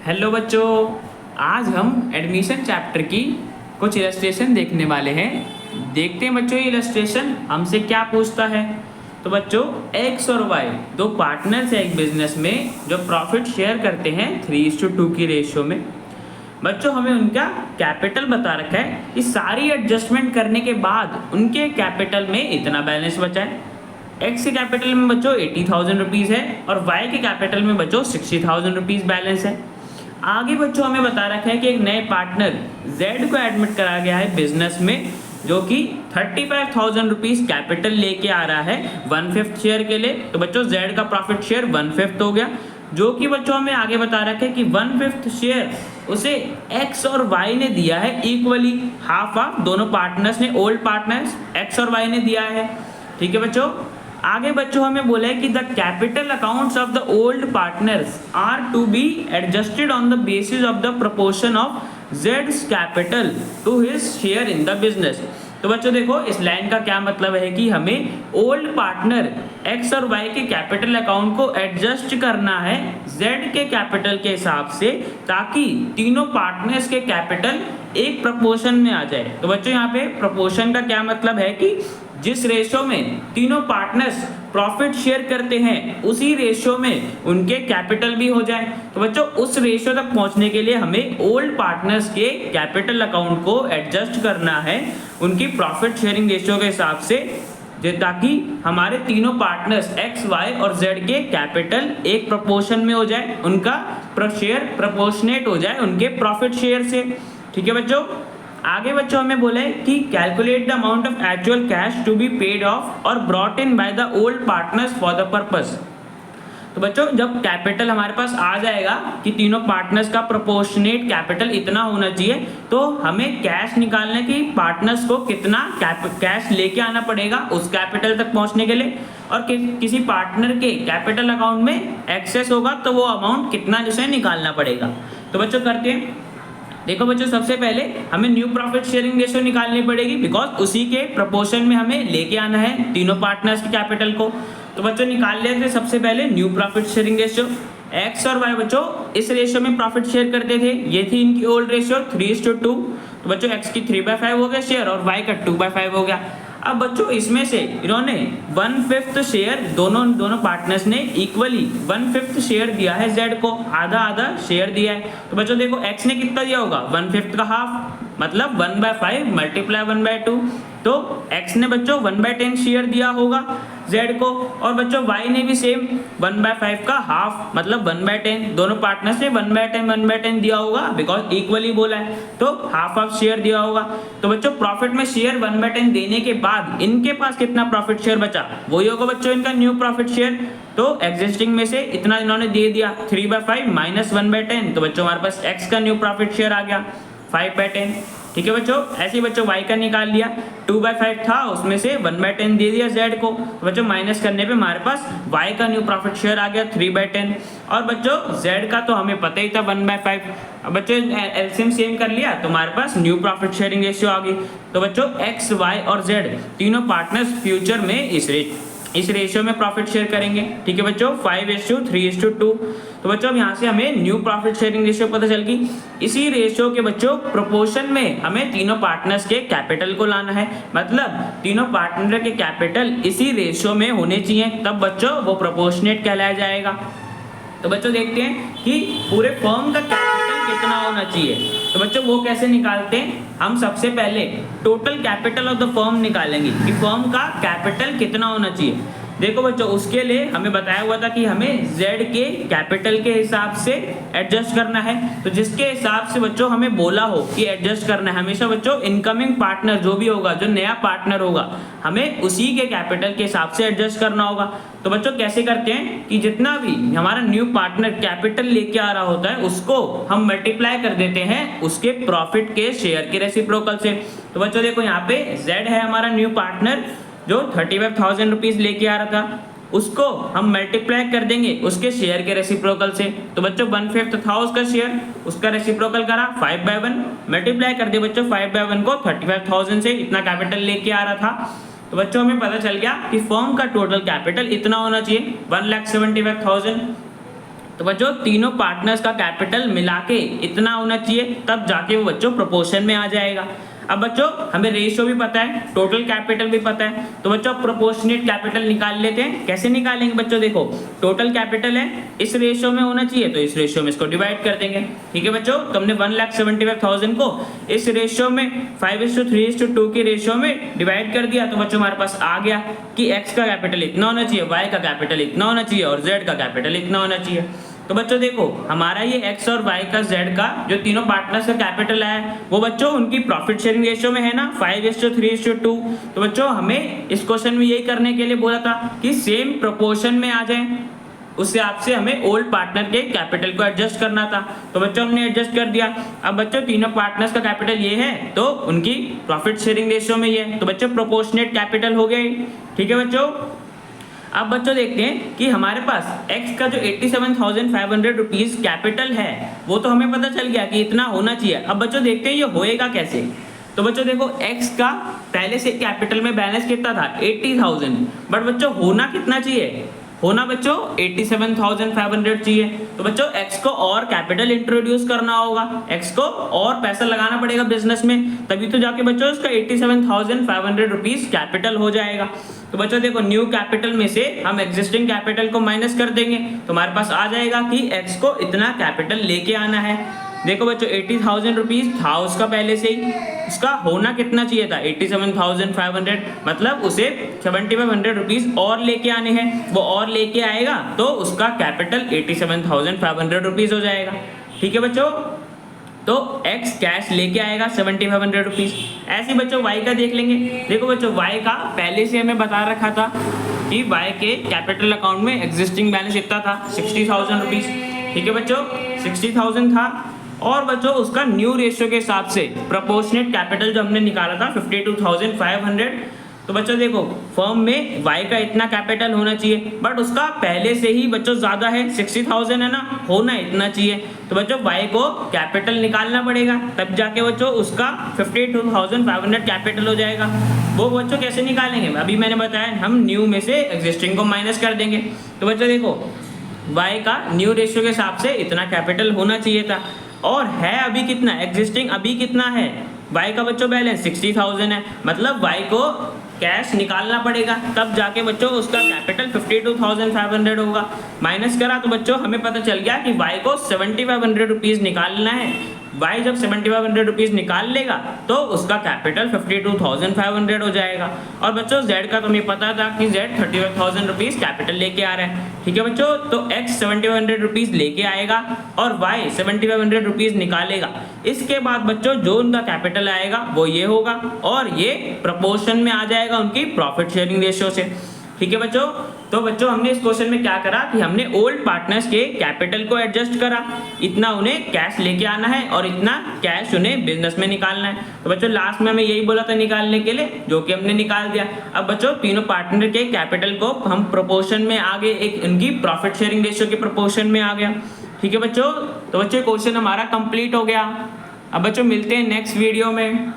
Hello बच्चों, आज हम एडमिशन चैप्टर की कुछ इलस्ट्रेशन देखने वाले हैं। देखते हैं बच्चों ये इलस्ट्रेशन हमसे क्या पूछता है। तो बच्चों एक्स और वाई दो पार्टनर्स हैं एक बिजनेस में जो प्रॉफिट शेयर करते हैं 3:2 की रेशियो में। बच्चों हमें उनका कैपिटल बता रखा है। इस सारी एडजस्टमेंट करने के बाद उनके कैपिटल में इतना बैलेंस बचा है। एक्स के कैपिटल में बच्चों 80,000 रुपीज़ है और वाई के कैपिटल में बच्चों 60,000 रुपीज़ बैलेंस है। आगे बच्चों हमें बता रखा है कि एक नए पार्टनर जेड को एडमिट करा गया है बिजनेस में, जो कि 35,000 रुपीज़ कैपिटल लेके आ रहा है 1/5 शेयर के लिए। तो बच्चों जेड का प्रॉफिट शेयर 1/5 हो गया, जो कि बच्चों हमें आगे बता रखा है कि 1/5 शेयर उसे एक्स और वाई ने दिया है इक्वली, हाफ हाफ दोनों पार्टनर्स ने, ओल्ड पार्टनर्स एक्स और वाई ने दिया है। ठीक है बच्चों, आगे बच्चों हमें बोला है कि the capital accounts of the old partners are to be adjusted on the basis of the proportion of जेड्स capital to his share in the business. तो बच्चों देखो इस लाइन का क्या मतलब है कि हमें ओल्ड पार्टनर एक्स और वाई के कैपिटल अकाउंट को एडजस्ट करना है जेड के कैपिटल के हिसाब से, ताकि तीनों पार्टनर्स के कैपिटल एक प्रपोर्शन में आ जाए। तो बच्चों यहाँ पे प्रपोर्शन का क्या मतलब है कि जिस रेशो में तीनों पार्टनर्स प्रॉफिट शेयर करते हैं उसी रेशो में उनके कैपिटल भी हो जाए। तो बच्चों उस रेशो तक पहुंचने के लिए हमें ओल्ड पार्टनर्स के कैपिटल अकाउंट को एडजस्ट करना है उनकी प्रॉफिट शेयरिंग रेशो के हिसाब से, ताकि हमारे तीनों पार्टनर्स एक्स वाई और जेड के कैपिटल एक प्रपोर्शन में हो जाए, उनका शेयर प्रपोर्शनेट हो जाए उनके प्रॉफिट शेयर से। ठीक है बच्चों, आगे बच्चों हमें बोले कि calculate the amount of actual cash to be paid off और brought in by the old partners for the purpose. तो बच्चों जब कैपिटल हमारे पास आ जाएगा कि तीनों पार्टनर्स का प्रोपोर्शनेट कैपिटल इतना होना चाहिए, तो हमें कैश निकालने की पार्टनर्स को कितना कैश लेके आना पड़ेगा उस कैपिटल तक पहुंचने के लिए, और किसी पार्टनर के कैपिटल अकाउंट में एक्सेस होगा तो वो अमाउंट कितना जिसे निकालना पड़ेगा। तो बच्चों करते हैं। देखो बच्चों सबसे पहले हमें न्यू प्रॉफिट शेयरिंग रेशियो निकालनी पड़ेगी, बिकॉज उसी के प्रोपोर्शन में हमें लेके आना है तीनों पार्टनर्स के कैपिटल को। तो बच्चों निकाल लेते हैं सबसे पहले new profit sharing ratio. X और वाई बच्चों इस रेशियो में प्रॉफिट शेयर करते थे, ये थी इनकी ओल्ड रेशियो 3:2। तो बच्चों एक्स की 3/5 हो गया शेयर और वाई का 2/5 हो गया। अब बच्चों इसमें से इन्होंने 1/5 शेयर दोनों पार्टनर्स ने इक्वली 1/5 शेयर दिया है जेड को, आधा आधा शेयर दिया है। तो बच्चों देखो एक्स ने कितना दिया होगा 1/5 का हाफ, मतलब 1/5 मल्टीप्लाई 1/2। तो x ने बच्चों 1/10 शेयर दिया होगा z को, और बच्चों y ने भी सेम 1/5 का हाफ मतलब 1/10, दोनों पार्टनर्स ने 1/10 दिया होगा, बिकॉज इक्वली बोला है तो हाफ हाफ शेयर दिया होगा। तो बच्चों प्रॉफिट में शेयर 1/10 देने के बाद इनके पास कितना प्रॉफिट शेयर बचा, वही होगा बच्चों इनका न्यू प्रॉफिट शेयर। तो एग्जिस्टिंग में से इतना इन्होंने दे दिया 3/5 माइनस 1/10, तो बच्चों हमारे पास x का न्यू प्रॉफिट शेयर आ गया 5/10। ठीक है बच्चों, ऐसे ही बच्चों y का निकाल लिया, 2/5 था उसमें से 1/10 दे दिया z को, तो बच्चों माइनस करने पे हमारे पास y का न्यू प्रॉफिट शेयर आ गया 3/10, और बच्चों z का तो हमें पता ही था 1/5। अब बच्चों एलसीएम सेम कर लिया तो हमारे पास न्यू प्रॉफिट शेयरिंग रेशियो आ गई। तो बच्चों x, y और z तीनों पार्टनर्स फ्यूचर में इस रेशियो में प्रॉफिट शेयर करेंगे। ठीक है बच्चों 5:3:2। तो बच्चों अब यहाँ से हमें न्यू प्रॉफिट शेयरिंग रेशियो पता चल गई। इसी रेशियो के बच्चों प्रोपोर्शन में हमें तीनों पार्टनर्स के कैपिटल को लाना है, मतलब तीनों पार्टनर के कैपिटल इसी रेशियो में होने चाहिए, तब बच्चों वो प्रोपोर्शनेट कहलाया जाएगा। तो बच्चों देखते हैं कि पूरे फर्म का कैपिटल कितना होना चाहिए। तो बच्चों वो कैसे निकालते हैं, हम सबसे पहले total capital of the firm निकालेंगे कि फर्म का कैपिटल कितना होना चाहिए। देखो बच्चों उसके लिए हमें बताया हुआ था कि हमें z के कैपिटल के हिसाब से एडजस्ट करना है। तो जिसके हिसाब से बच्चों हमें बोला हो कि एडजस्ट करना है, हमेशा बच्चों इनकमिंग पार्टनर जो भी होगा, जो नया पार्टनर होगा, हमें उसी के कैपिटल के हिसाब से एडजस्ट करना होगा। तो बच्चों कैसे करते हैं कि जितना भी हमारा न्यू पार्टनर कैपिटल लेके आ रहा होता है उसको हम मल्टीप्लाई कर देते हैं उसके प्रॉफिट के शेयर के रेसिप्रोकल से। तो बच्चों देखो यहाँ पे z है हमारा न्यू पार्टनर जो 35,000 रुपीज लेके आ रहा था, उसको हम मल्टीप्लाई कर देंगे उसके शेयर के रेसिप्रोकल से। तो बच्चों 1/5 था उसका शेयर, उसका रेसिप्रोकल करा 5/1, मल्टीप्लाई कर दिया बच्चों 5/1 को 35,000 से, इतना कैपिटल लेके आ रहा था। तो बच्चों हमें पता चल गया कि फर्म का टोटल कैपिटल इतना होना चाहिए 1,75,000। तो बच्चों तीनों पार्टनर्स का कैपिटल मिला के इतना होना चाहिए, तब जाके वो बच्चों प्रोपोर्शन में आ जाएगा। अब बच्चों हमें रेशियो भी पता है, टोटल कैपिटल भी पता है, तो बच्चों प्रोपोर्शनेट कैपिटल निकाल लेते हैं। कैसे निकालेंगे बच्चों, देखो टोटल कैपिटल है, इस रेशियो में होना चाहिए, तो इस रेशियो में इसको डिवाइड कर देंगे। ठीक है बच्चों, तो हमने 1,75,000 को इस रेशियो में 5:3:2 के रेशियो में डिवाइड कर दिया, तो बच्चों हमारे पास आ गया कि x का कैपिटल इतना होना चाहिए, y का कैपिटल इतना होना चाहिए और z का कैपिटल इतना होना चाहिए। तो बच्चों देखो हमारा ये x और y का z का जो तीनों पार्टनर्स का कैपिटल है वो बच्चों उनकी प्रॉफिट शेयरिंग रेशियो में है ना 5:3:2। तो बच्चों हमें इस क्वेश्चन में यही करने के लिए बोला था कि सेम प्रोपोर्शन में आ जाए, उससे आपसे हमें ओल्ड पार्टनर के कैपिटल को एडजस्ट करना था। तो बच्चों हमने एडजस्ट कर दिया। अब बच्चों तीनों पार्टनर्स का कैपिटल ये है तो उनकी प्रॉफिट शेयरिंग रेशियो में ये है, तो बच्चों प्रोपोर्शनेट कैपिटल हो गए। ठीक है बच्चों, अब बच्चों देखते हैं कि हमारे पास x का जो 87,500 रुपीज कैपिटल है वो तो हमें पता चल गया कि इतना होना चाहिए। अब बच्चों देखते हैं ये होएगा कैसे। तो बच्चों देखो x का पहले से कैपिटल में बैलेंस कितना था 80,000, बट बच्चों होना कितना चाहिए, होना बच्चों 87,500 चाहिए। तो बच्चों x को और कैपिटल इंट्रोड्यूस करना होगा, x को और पैसा लगाना पड़ेगा बिजनेस में, तभी तो जाके बच्चों इसका 87,500 रुपीज कैपिटल हो जाएगा। तो बच्चों देखो न्यू कैपिटल में से हम एग्जिस्टिंग कैपिटल को माइनस कर देंगे, तो हमारे पास आ जाएगा कि x को इतना कैपिटल लेके आना है। देखो बच्चों 80,000 रुपीज था उसका पहले से ही, इसका होना कितना चाहिए था 87,500, मतलब उसे 7,500 रुपीज और लेके आने हैं, वो और लेके आएगा तो उसका कैपिटल 87,500 रुपीज हो जाएगा। ठीक है बच्चों, तो x कैश लेके आएगा 7,500 रुपीज। ऐसे बच्चों y का देख लेंगे। देखो बच्चों y का पहले से हमें बता रखा था कि y के कैपिटल अकाउंट में एग्जिस्टिंग बैलेंस इतना था 60,000 रुपीज। ठीक है बच्चों 60,000 था, और बच्चों उसका न्यू रेशियो के हिसाब से प्रोपोर्शनेट कैपिटल जो हमने निकाला था 52,500। तो बच्चों देखो फर्म में y का इतना कैपिटल होना चाहिए, बट उसका पहले से ही बच्चों ज्यादा है 60,000 है ना, होना इतना चाहिए। तो बच्चों y को कैपिटल निकालना पड़ेगा, तब जाके बच्चों उसका 52,500 कैपिटल हो जाएगा। वो बच्चों कैसे निकालेंगे, अभी मैंने बताया हम न्यू में से एग्जिस्टिंग को माइनस कर देंगे। तो बच्चों देखो y का न्यू रेशियो के हिसाब से इतना कैपिटल होना चाहिए था, और है अभी कितना, एग्जिस्टिंग अभी कितना है, y का बच्चों बैलेंस 60,000 है, मतलब y को कैश निकालना पड़ेगा, तब जाके बच्चों उसका कैपिटल 52,500 होगा। माइनस करा तो बच्चों हमें पता चल गया कि y को 7,500 रुपीज निकालना है। y जब 7,500 रुपीज निकाल लेगा तो उसका कैपिटल 52,500 हो जाएगा। और बच्चों z का तुम्हें पता था कि z 35,000 रुपीज कैपिटल लेके आ रहा है। ठीक है बच्चों, तो x 7,500 रुपीज लेके आएगा और y 7,500 रुपीज निकालेगा। इसके बाद बच्चों जो उनका कैपिटल आएगा वो ये होगा, और ये प्रपोर्शन में आ जाएगा उनकी प्रॉफिट शेयरिंग रेशियो से। ठीक है बच्चों, तो बच्चों हमने इस क्वेश्चन में क्या करा कि हमने ओल्ड पार्टनर्स के कैपिटल को एडजस्ट करा, इतना उन्हें कैश लेके आना है और इतना कैश उन्हें बिजनेस में निकालना है। तो बच्चों लास्ट में हमें यही बोला था निकालने के लिए, जो कि हमने निकाल दिया। अब बच्चों तीनों पार्टनर के कैपिटल को हम प्रोपोर्शन में आ गए, एक उनकी प्रॉफिट शेयरिंग रेशियो के प्रोपोर्शन में आ गया। ठीक है बच्चों, तो बच्चों क्वेश्चन हमारा कंप्लीट हो गया। अब बच्चों मिलते हैं नेक्स्ट वीडियो में।